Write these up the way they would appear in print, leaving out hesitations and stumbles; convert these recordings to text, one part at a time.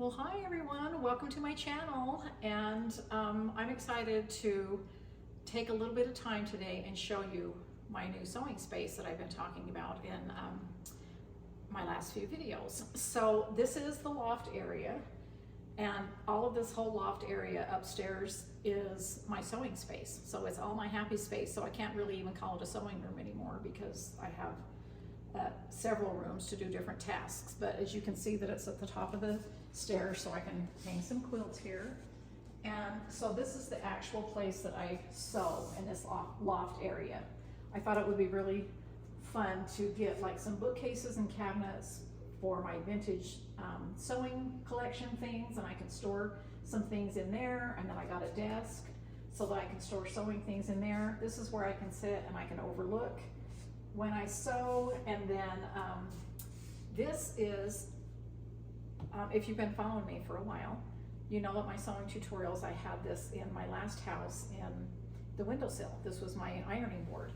Well, hi everyone, welcome to my channel, and I'm excited to take a little bit of time today and show you my new sewing space that I've been talking about in my last few videos. So this is the loft area, and all of this whole loft area upstairs is my sewing space. So it's all my happy space, so I can't really even call it a sewing room anymore because I have several rooms to do different tasks. But as you can see that it's at the top of the stairs, so I can hang some quilts here. And so this is the actual place that I sew in this loft area. I thought it would be really fun to get like some bookcases and cabinets for my vintage sewing collection things, and I can store some things in there. And then I got a desk so that I can store sewing things in there. This is where I can sit and I can overlook when I sew. And then this is, if you've been following me for a while, you know that my sewing tutorials, I had this in my last house in the windowsill. This was my ironing board.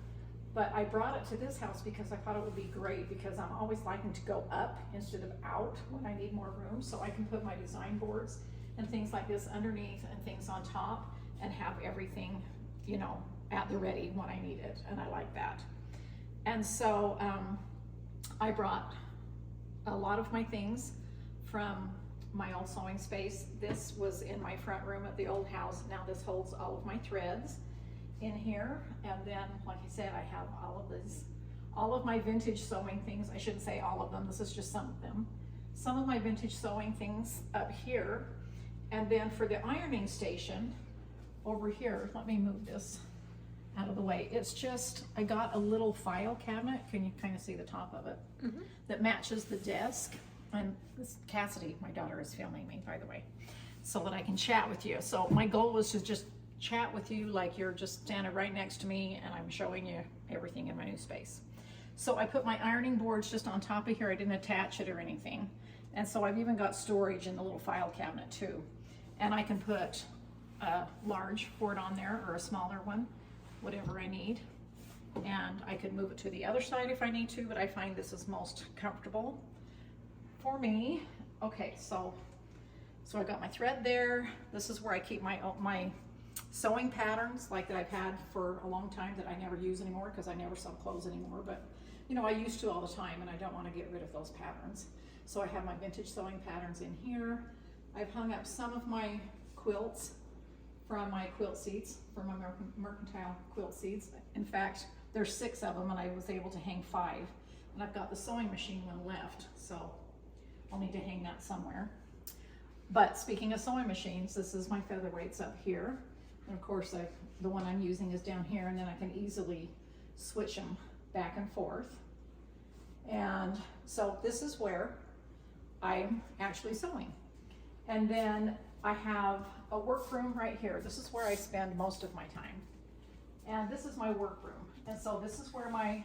But I brought it to this house because I thought it would be great, because I'm always liking to go up instead of out when I need more room. So I can put my design boards and things like this underneath and things on top and have everything, you know, at the ready when I need it. And I like that. And so I brought a lot of my things from my old sewing space. This was in my front room at the old house. Now this holds all of my threads in here. And then, like I said, I have all of my vintage sewing things. I shouldn't say all of them, this is just some of them. Some of my vintage sewing things up here. And then for the ironing station over here, let me move this out of the way. It's just, I got a little file cabinet, can you kind of see the top of it, that matches the desk. And this Cassidy, my daughter, is filming me, by the way, so that I can chat with you. So my goal was to just chat with you like you're just standing right next to me and I'm showing you everything in my new space. So I put my ironing boards just on top of here. I didn't attach it or anything. And so I've even got storage in the little file cabinet too. And I can put a large board on there or a smaller one, whatever I need. And I could move it to the other side if I need to, but I find this is most comfortable for me. Okay, so I got my thread there. This is where I keep my sewing patterns, like that I've had for a long time that I never use anymore because I never sew clothes anymore, but you know, I used to all the time and I don't want to get rid of those patterns. So I have my vintage sewing patterns in here. I've hung up some of my quilts from my quilt seats, from my mercantile quilt seats. In fact, there's 6 of them and I was able to hang 5. And I've got the sewing machine one left, so I'll need to hang that somewhere. But speaking of sewing machines, this is my featherweights up here. And of course, the one I'm using is down here, and then I can easily switch them back and forth. And so this is where I'm actually sewing. And then I have a workroom right here. This is where I spend most of my time. And this is my workroom. And so this is where my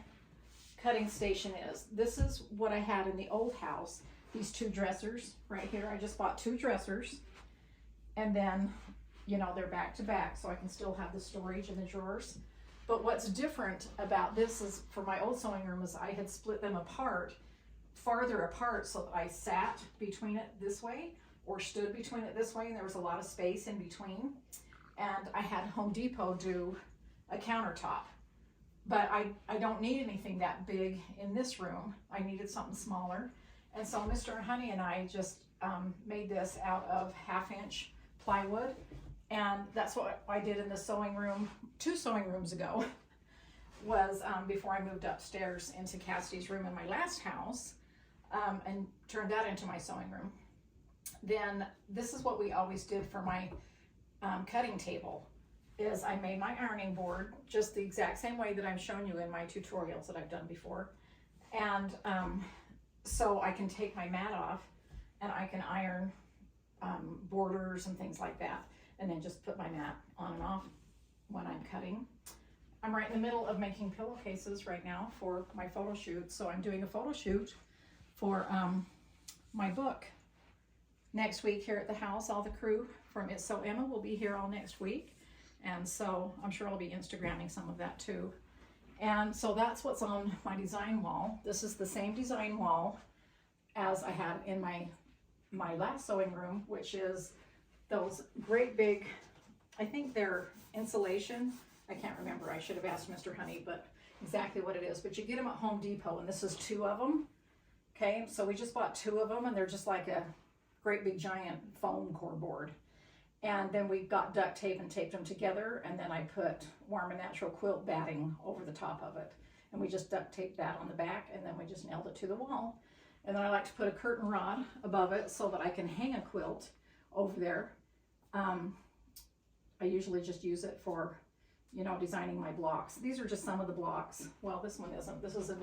cutting station is. This is what I had in the old house. These 2 dressers right here. I just bought 2 dressers, and then, you know, they're back to back, so I can still have the storage in the drawers. But what's different about this is, for my old sewing room, is I had split them apart, farther apart, so that I sat between it this way or stood between it this way, and there was a lot of space in between. And I had Home Depot do a countertop. But I don't need anything that big in this room. I needed something smaller. And so Mr. Honey and I just made this out of 1/2-inch plywood. And that's what I did in the sewing room 2 sewing rooms ago, was before I moved upstairs into Cassidy's room in my last house, and turned that into my sewing room. Then this is what we always did for my cutting table, is I made my ironing board just the exact same way that I've shown you in my tutorials that I've done before. And so I can take my mat off and I can iron borders and things like that, and then just put my mat on and off when I'm cutting. I'm right in the middle of making pillowcases right now for my photo shoot. So I'm doing a photo shoot for my book next week here at the house. All the crew from It's So Emma will be here all next week. And so I'm sure I'll be Instagramming some of that too. And so that's what's on my design wall. This is the same design wall as I had in my my last sewing room, which is those great big, I think they're insulation. I can't remember. I should have asked Mr. Honey, but exactly what it is. But you get them at Home Depot, and this is 2 of them. Okay, so we just bought 2 of them, and they're just like a great big giant foam core board. And then we got duct tape and taped them together, and then I put Warm and Natural quilt batting over the top of it. And we just duct taped that on the back, and then we just nailed it to the wall. And then I like to put a curtain rod above it so that I can hang a quilt over there. I usually just use it for, you know, designing my blocks. These are just some of the blocks. Well, this one isn't. This is a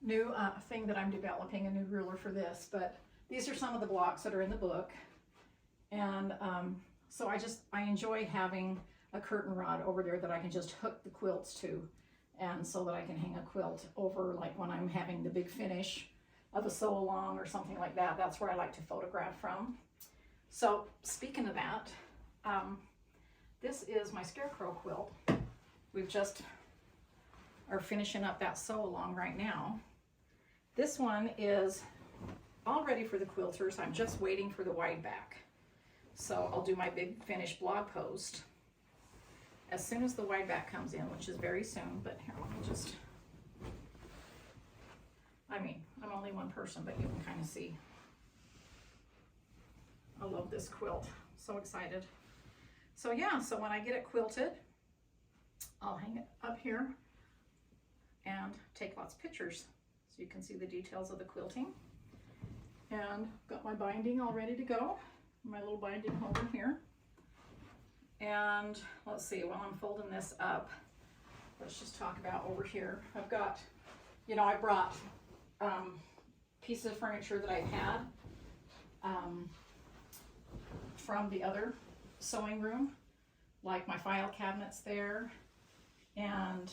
new thing that I'm developing, a new ruler for this. But these are some of the blocks that are in the book. And so I enjoy having a curtain rod over there that I can just hook the quilts to, and so that I can hang a quilt over, like when I'm having the big finish of a sew along or something like that. That's where I like to photograph from. So speaking of that, this is my scarecrow quilt. We've just are finishing up that sew along right now. This one is all ready for the quilters. I'm just waiting for the wide back. So I'll do my big finished blog post as soon as the wide back comes in, which is very soon. But here, let me just, I mean, I'm only one person, but you can kind of see. I love this quilt. So excited. So yeah, so when I get it quilted, I'll hang it up here and take lots of pictures so you can see the details of the quilting. And got my binding all ready to go. My little binding holder here. And let's see, while I'm folding this up, let's just talk about over here. I've got, you know, I brought pieces of furniture that I've had from the other sewing room, like my file cabinets there, and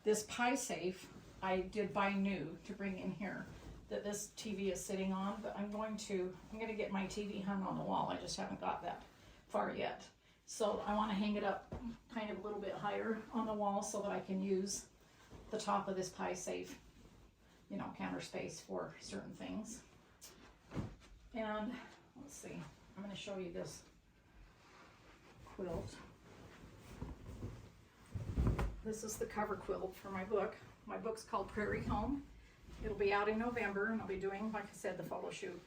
this pie safe I did buy new to bring in here that this TV is sitting on, but I'm going to get my TV hung on the wall. I just haven't got that far yet. So I want to hang it up kind of a little bit higher on the wall so that I can use the top of this pie safe, you know, counter space for certain things. And let's see, I'm going to show you this quilt. This is the cover quilt for my book. My book's called Prairie Home. It'll be out in November, and I'll be doing, like I said, the photo shoot.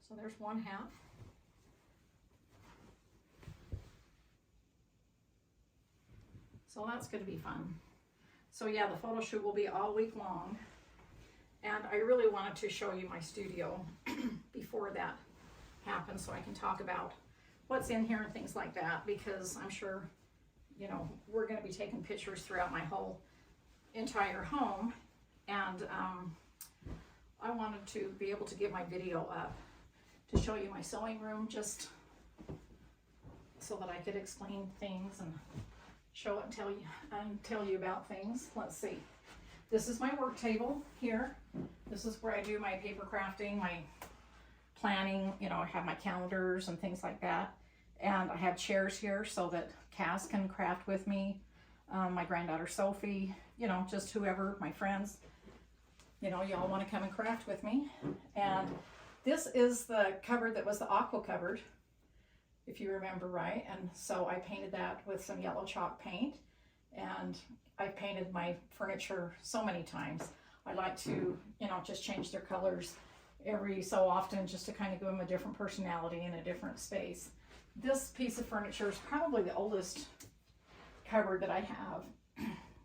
So there's one half. So that's going to be fun. So yeah, the photo shoot will be all week long. And I really wanted to show you my studio before that happens, so I can talk about what's in here and things like that, because I'm sure, you know, we're going to be taking pictures throughout my whole entire home. And I wanted to be able to get my video up to show you my sewing room, just so that I could explain things and show it and tell you about things. Let's see. This is my work table here. This is where I do my paper crafting, my planning, you know, I have my calendars and things like that. And I have chairs here so that Cass can craft with me, my granddaughter Sophie, you know, just whoever, my friends, you know, y'all want to come and craft with me. And this is the cupboard that was the aqua cupboard, if you remember right. And so I painted that with some yellow chalk paint, and I've painted my furniture so many times. I like to, you know, just change their colors every so often, just to kind of give them a different personality in a different space. This piece of furniture is probably the oldest cupboard that I have.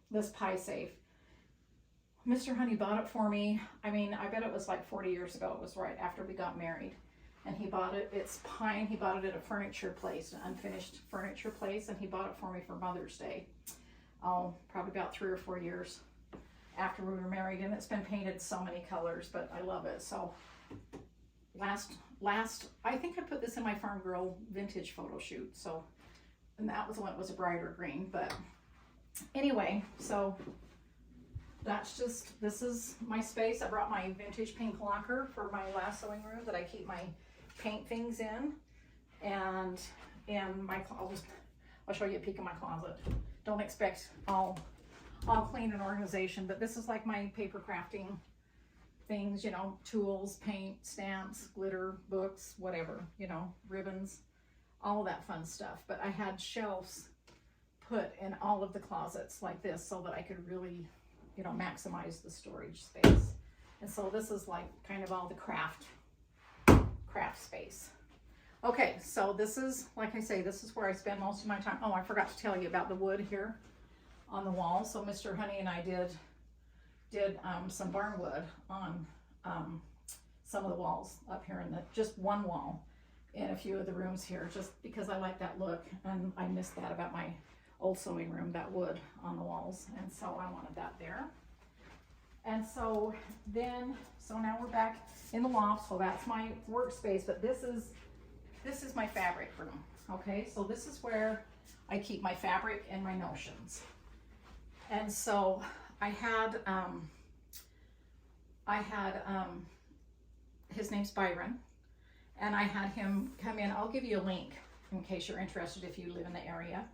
This pie safe. Mr. Honey bought it for me. I mean, I bet it was like 40 years ago. It was right after we got married. And he bought it, it's pine, he bought it at a furniture place, an unfinished furniture place, and he bought it for me for Mother's Day. Oh, probably about 3 or 4 years after we were married, and it's been painted so many colors, but I love it. So last, I think I put this in my Farm Girl vintage photo shoot, so, and that was when it was a brighter green, but anyway, so that's just, this is my space. I brought my vintage pink locker for my last sewing room that I keep my paint things in, and my, I'll show you a peek of my closet. Don't expect all clean and organization, but this is like my paper crafting things, you know, tools, paint, stamps, glitter, books, whatever, you know, ribbons, all of that fun stuff. But I had shelves put in all of the closets like this so that I could really, you know, maximize the storage space. And so this is like kind of all the craft space. Okay, so this is, like I say, this is where I spend most of my time. Oh, I forgot to tell you about the wood here on the wall. So Mr. Honey and I did some barn wood on some of the walls up here in the, just one wall in a few of the rooms here, just because I like that look, and I missed that about my old sewing room, that wood on the walls, and so I wanted that there. And so then, so now we're back in the loft, so that's my workspace, but this is my fabric room, okay? So this is where I keep my fabric and my notions. And so I had his name's Byron, and I had him come in. I'll give you a link in case you're interested if you live in the area.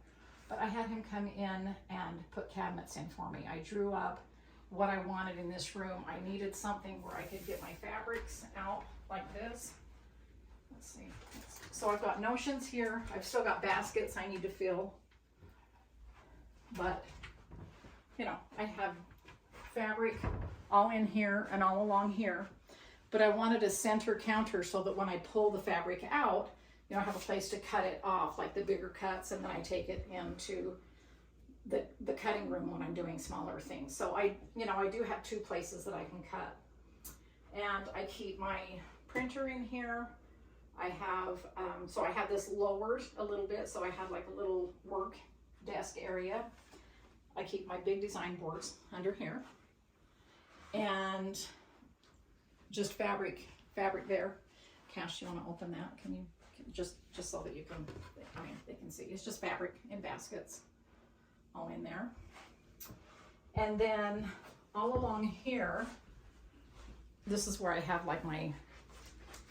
But I had him come in and put cabinets in for me. I drew up what I wanted in this room. I needed something where I could get my fabrics out like this. Let's see. So I've got notions here. I've still got baskets I need to fill. But, you know, I have fabric all in here and all along here. But I wanted a center counter so that when I pull the fabric out, you know, I have a place to cut it off, like the bigger cuts, and then I take it into the cutting room when I'm doing smaller things. So I do have two places that I can cut. And I keep my printer in here. I have, so I have this lowered a little bit, so I have like a little work desk area. I keep my big design boards under here. And just fabric there. Cash, you want to open that? Can you? Just so that you can, I mean, they can see. It's just fabric in baskets all in there. And then all along here, this is where I have like my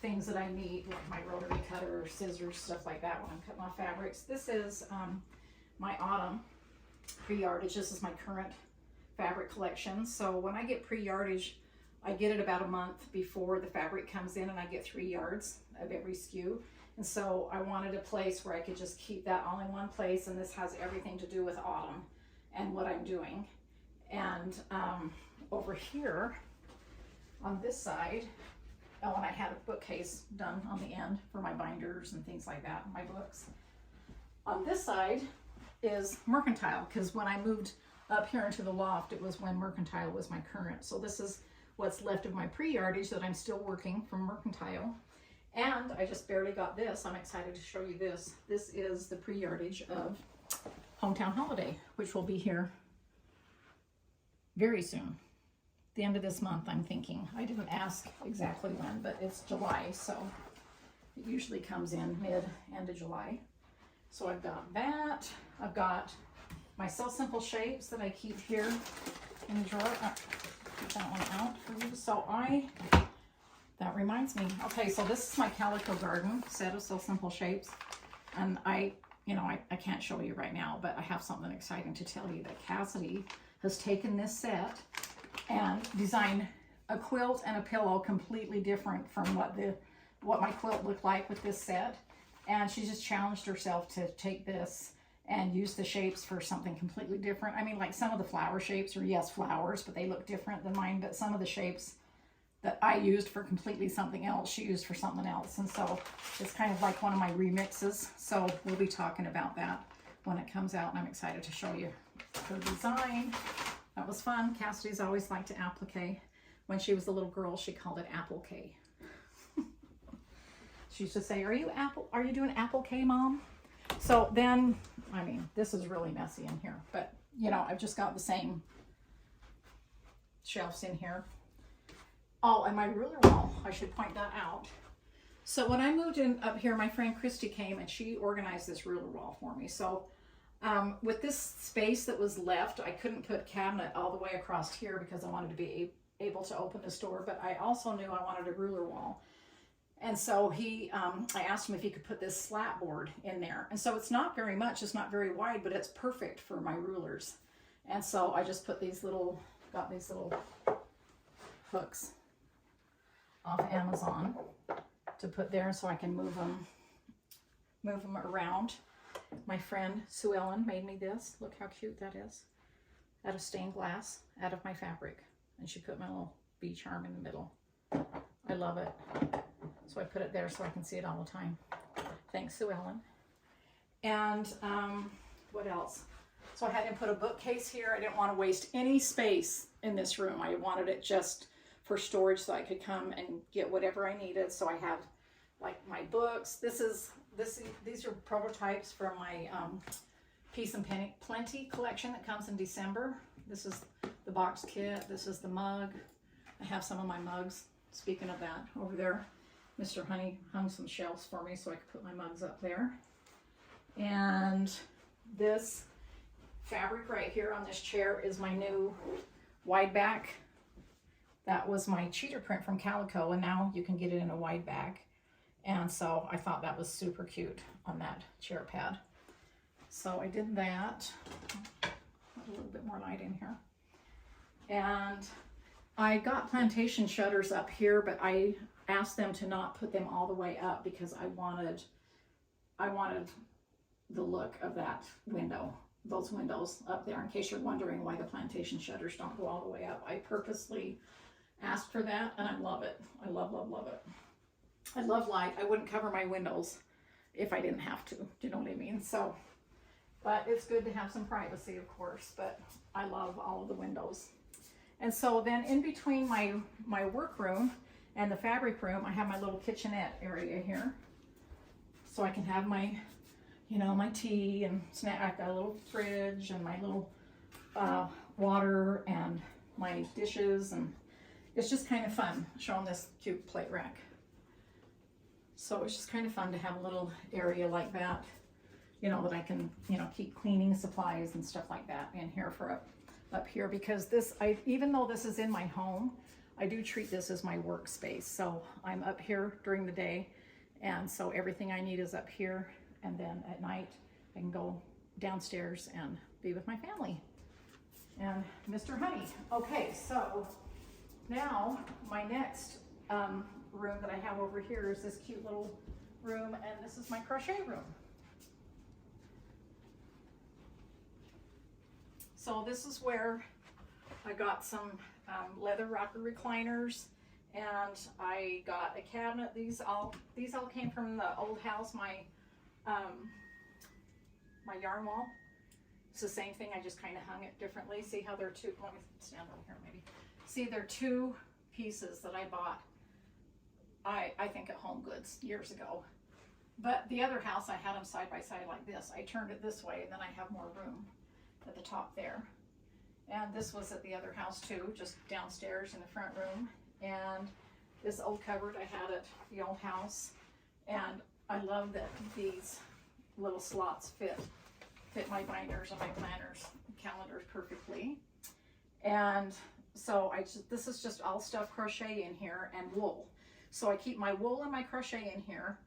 things that I need, like my rotary cutter, scissors, stuff like that when I'm cutting off fabrics. This is my autumn pre-yardage. This is my current fabric collection. So when I get pre-yardage, I get it about a month before the fabric comes in, and I get 3 yards of every skew. And so I wanted a place where I could just keep that all in one place, and this has everything to do with autumn and what I'm doing. And over here on this side, oh, and I had a bookcase done on the end for my binders and things like that, my books. On this side is Mercantile, because when I moved up here into the loft, it was when Mercantile was my current. So this is what's left of my pre-yardage that I'm still working from Mercantile. And I just barely got this. I'm excited to show you this. This is the pre-yardage of Hometown Holiday, which will be here very soon. The end of this month, I'm thinking. I didn't ask exactly when, but it's July, so it usually comes in end of July. So I've got that. I've got my So Simple shapes that I keep here in the drawer. Get that one out for you. So that reminds me. Okay, so this is my Calico Garden set of So Simple shapes. And I can't show you right now, but I have something exciting to tell you, that Cassidy has taken this set and designed a quilt and a pillow completely different from what my quilt looked like with this set. And she just challenged herself to take this and use the shapes for something completely different. I mean, like some of the flower shapes are, yes, flowers, but they look different than mine. But some of the shapes that I used for completely something else, she used for something else. And so it's kind of like one of my remixes. So we'll be talking about that when it comes out, and I'm excited to show you her design. That was fun. Cassidy's always liked to applique. When she was a little girl, she called it applique. She used to say, are you doing applique, Mom? So then, I mean, this is really messy in here, but you know, I've just got the same shelves in here. Oh, and my ruler wall, I should point that out. So when I moved in up here, my friend Christy came and she organized this ruler wall for me. So with this space that was left, I couldn't put cabinet all the way across here because I wanted to be able to open the store, but I also knew I wanted a ruler wall. And so I asked him if he could put this slat board in there. And so it's not very much, it's not very wide, but it's perfect for my rulers. And so I just put got these little hooks off Amazon to put there so I can move them around. My friend Sue Ellen made me this. Look how cute that is. Out of stained glass, out of my fabric. And she put my little bee charm in the middle. I love it. So I put it there so I can see it all the time. Thanks, Sue Ellen. And what else? So I had him put a bookcase here. I didn't want to waste any space in this room. I wanted it just for storage so I could come and get whatever I needed. So I have like my books. These are prototypes from my Peace and Plenty collection that comes in December. This is the box kit. This is the mug. I have some of my mugs. Speaking of that, over there, Mr. Honey hung some shelves for me so I could put my mugs up there. And this fabric right here on this chair is my new wide back. That was my cheater print from Calico, and now you can get it in a wide back. And so I thought that was super cute on that chair pad. So I did that. Put a little bit more light in here. And I got plantation shutters up here, but I asked them to not put them all the way up because I wanted the look of that window, those windows up there, in case you're wondering why the plantation shutters don't go all the way up. I purposely asked for that, and I love it. I love, love, love it. I love light. I wouldn't cover my windows if I didn't have to. Do you know what I mean? So, but it's good to have some privacy, of course, but I love all of the windows. And so then in between my workroom and the fabric room, I have my little kitchenette area here. So I can have my, you know, my tea and snack. I've got a little fridge and my little water and my dishes, and it's just kind of fun showing this cute plate rack. So it's just kind of fun to have a little area like that, you know, that I can, you know, keep cleaning supplies and stuff like that in here for up here, because this, even though this is in my home, I do treat this as my workspace. So I'm up here during the day, and so everything I need is up here, and then at night I can go downstairs and be with my family and Mr. Honey. Okay, so now my next room that I have over here is this cute little room, and this is my crochet room. So this is where I got some leather rocker recliners, and I got a cabinet. These all came from the old house, my yarn wall. It's the same thing, I just kind of hung it differently. See how they're two, let me stand over here maybe. See, they're two pieces that I bought, I think at Home Goods years ago. But the other house, I had them side by side like this. I turned it this way, and then I have more room at the top there. And this was at the other house too, just downstairs in the front room. And this old cupboard I had at the old house. And I love that these little slots fit my binders and my planners and calendars perfectly. And so this is just all stuff crochet in here and wool. So I keep my wool and my crochet in here,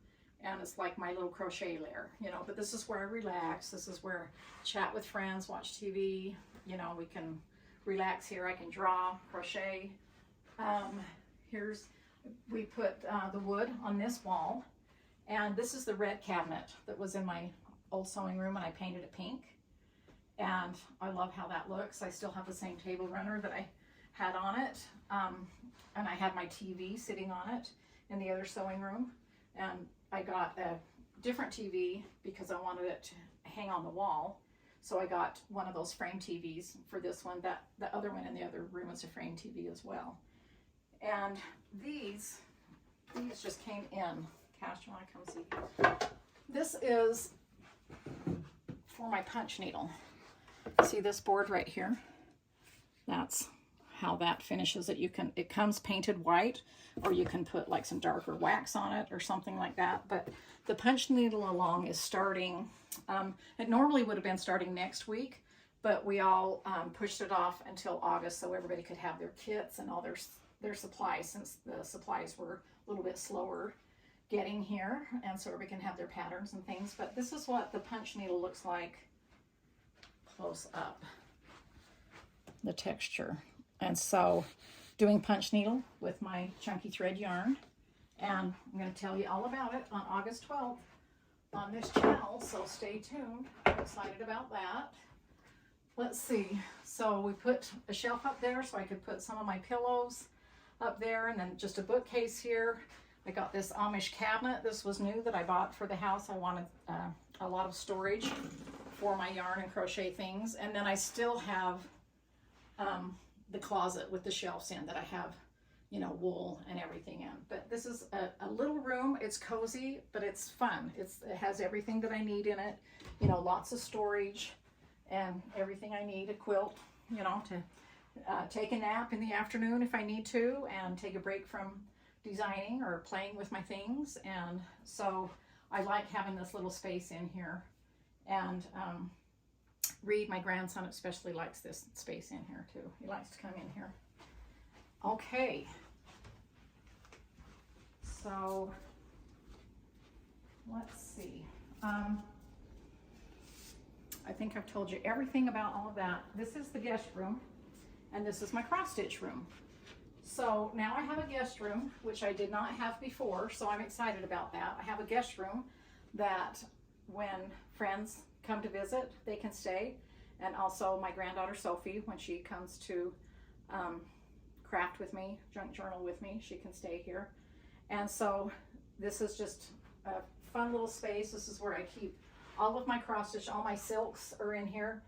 and it's like my little crochet lair, you know, but this is where I relax. This is where I chat with friends, watch TV, you know, we can relax here. I can draw, crochet. We put the wood on this wall, and this is the red cabinet that was in my old sewing room, and I painted it pink. And I love how that looks. I still have the same table runner that I had on it. And I had my TV sitting on it in the other sewing room. And I got a different TV because I wanted it to hang on the wall. So I got one of those frame TVs for this one. The other one in the other room was a frame TV as well. And these just came in. Cash, you want to come see? This is for my punch needle. See this board right here? That's how that finishes it. It comes painted white, or you can put like some darker wax on it or something like that. But the punch needle along is starting, it normally would have been starting next week, but we all pushed it off until August so everybody could have their kits and all their supplies, since the supplies were a little bit slower getting here, and so everybody can have their patterns and things. But this is what the punch needle looks like close up, the texture. And so doing punch needle with my chunky thread yarn. And I'm going to tell you all about it on August 12th on this channel, so stay tuned. I'm excited about that. Let's see. So we put a shelf up there so I could put some of my pillows up there, and then just a bookcase here. I got this Amish cabinet. This was new that I bought for the house. I wanted a lot of storage for my yarn and crochet things. And then I still have the closet with the shelves in that I have, you know, wool and everything in. But this is a little room. It's cozy, but it's fun. It has everything that I need in it. You know, lots of storage and everything I need. A quilt, you know, to take a nap in the afternoon if I need to, and take a break from designing or playing with my things. And so I like having this little space in here. And Reed, my grandson, especially likes this space in here too. He likes to come in here. Okay. So let's see. I think I've told you everything about all of that. This is the guest room, and this is my cross stitch room. So now I have a guest room, which I did not have before, so I'm excited about that. I have a guest room that when friends come to visit, they can stay. And also my granddaughter Sophie, when she comes to craft with me, junk journal with me, she can stay here. And so this is just a fun little space. This is where I keep all of my cross stitch. All my silks are in here.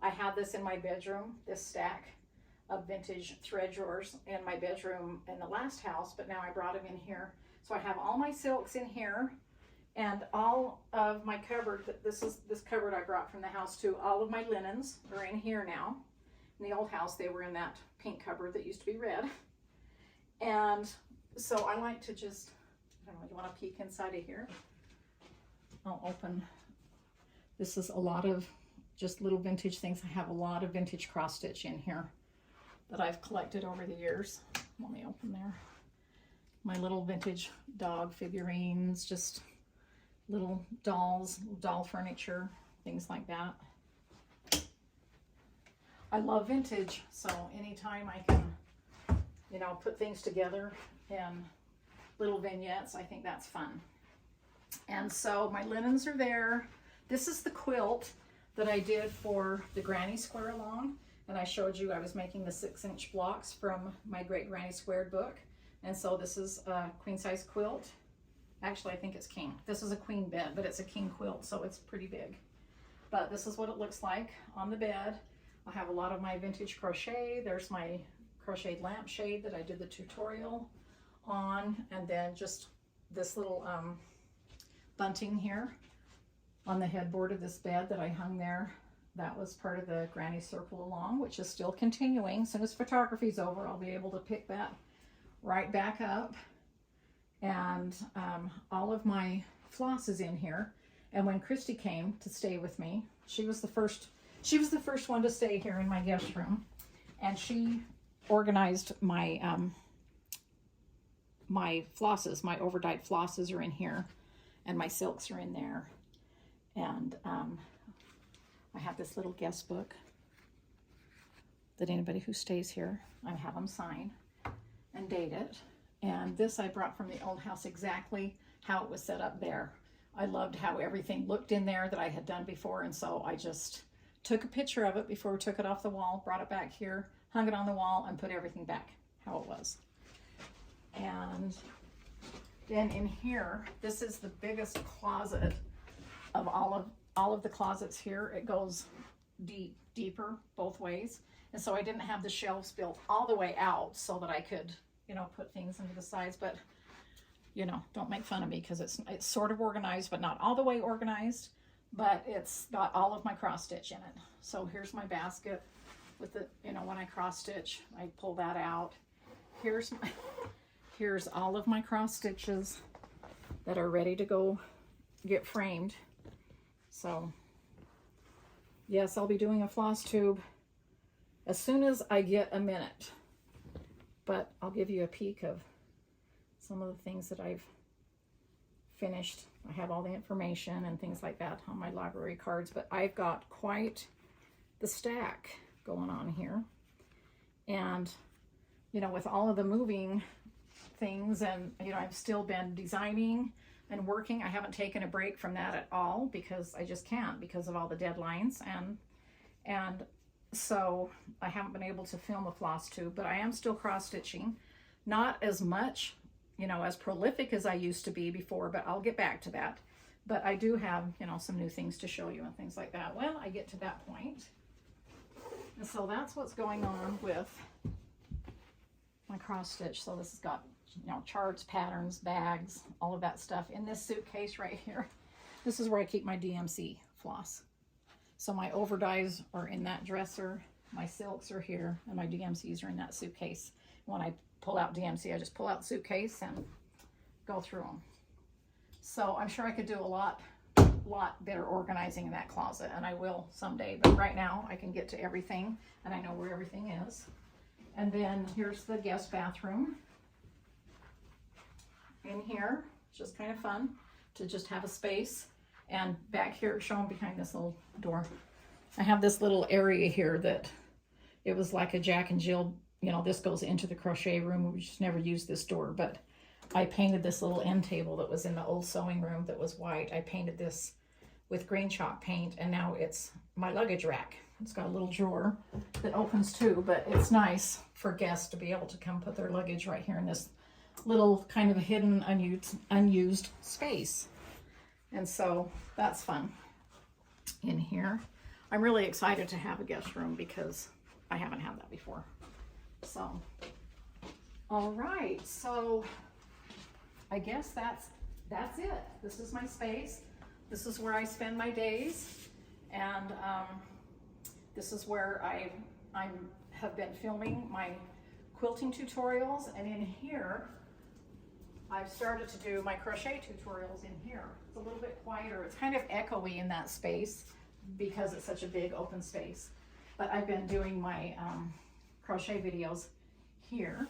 I had this in my bedroom, this stack of vintage thread drawers in my bedroom in the last house, but now I brought them in here. So I have all my silks in here, and all of my cupboard, this cupboard I brought from the house too, all of my linens are in here now. In the old house, they were in that pink cupboard that used to be red. And so I like to just, I don't know, you want to peek inside of here? I'll open. This is a lot of just little vintage things. I have a lot of vintage cross stitch in here that I've collected over the years. Let me open there. My little vintage dog figurines, just little dolls, doll furniture, things like that. I love vintage, so anytime I can, you know, put things together in little vignettes, I think that's fun. And so my linens are there. This is the quilt that I did for the Granny Square Along, and I showed you I was making the 6-inch blocks from my Great Granny Squared book. And so this is a queen size quilt. Actually, I think it's king. This is a queen bed, but it's a king quilt, so it's pretty big. But this is what it looks like on the bed. I have a lot of my vintage crochet. There's my crocheted lampshade that I did the tutorial on, and then just this little bunting here on the headboard of this bed that I hung there. That was part of the Granny Circle Along, which is still continuing. As soon as photography's over, I'll be able to pick that right back up. And all of my floss is in here. And when Christy came to stay with me, she was the first one to stay here in my guest room, and she organized my my flosses. My overdyed flosses are in here, and my silks are in there. And I have this little guest book that anybody who stays here, I have them sign and date it. And this I brought from the old house, exactly how it was set up there. I loved how everything looked in there that I had done before, and so I just took a picture of it before we took it off the wall, brought it back here, hung it on the wall, and put everything back how it was. And then in here, this is the biggest closet of all of the closets here. It goes deeper both ways. And so I didn't have the shelves built all the way out so that I could, you know, put things into the sides. But, you know, don't make fun of me, because it's sort of organized, but not all the way organized. But it's got all of my cross stitch in it. So here's my basket with the, you know, when I cross stitch, I pull that out. Here's all of my cross stitches that are ready to go get framed. So yes, I'll be doing a floss tube as soon as I get a minute, but I'll give you a peek of some of the things that I've finished. I have all the information and things like that on my library cards, but I've got quite the stack going on here. And you know, with all of the moving things, and, you know, I've still been designing and working. I haven't taken a break from that at all because I just can't because of all the deadlines. And so I haven't been able to film a floss tube, but I am still cross stitching. Not as much, you know, as prolific as I used to be before, but I'll get back to that. But I do have, you know, some new things to show you and things like that when I get to that point. And so that's what's going on with my cross stitch. So this has got, you know, charts, patterns, bags, all of that stuff in this suitcase right here. This is where I keep my DMC floss. So my overdyes are in that dresser, my silks are here, and my DMCs are in that suitcase. When I pull out DMC, I just pull out the suitcase and go through them. So I'm sure I could do a lot better organizing in that closet, and I will someday, but right now I can get to everything and I know where everything is. And then here's the guest bathroom in here. It's just kind of fun to just have a space. And back here, shown behind this little door, I have this little area here that it was like a Jack and Jill, you know, this goes into the crochet room. We just never used this door, but I painted this little end table that was in the old sewing room that was white. I painted this with green chalk paint, and now it's my luggage rack. It's got a little drawer that opens too, but it's nice for guests to be able to come put their luggage right here in this little kind of hidden, unused space. And so that's fun in here. I'm really excited to have a guest room because I haven't had that before. So, all right, so I guess that's it. This is my space. This is where I spend my days, and this is where I have been filming my quilting tutorials. And in here, I've started to do my crochet tutorials in here. It's a little bit quieter. It's kind of echoey in that space because it's such a big open space. But I've been doing my crochet videos here,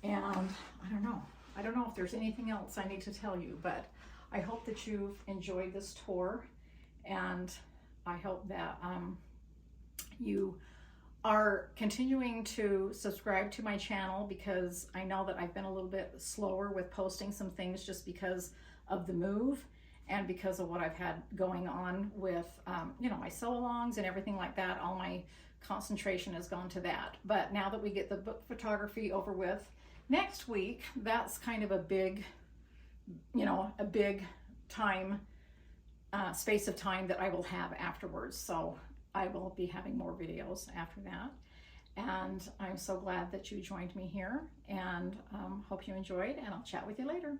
and I don't know if there's anything else I need to tell you, but I hope that you've enjoyed this tour, and I hope that you are continuing to subscribe to my channel, because I know that I've been a little bit slower with posting some things just because of the move and because of what I've had going on with you know, my sew-alongs and everything like that. All my concentration has gone to that. But now that we get the book photography over with next week, that's kind of a big, you know, a big time, space of time that I will have afterwards. So I will be having more videos after that. And I'm so glad that you joined me here, and hope you enjoyed, and I'll chat with you later.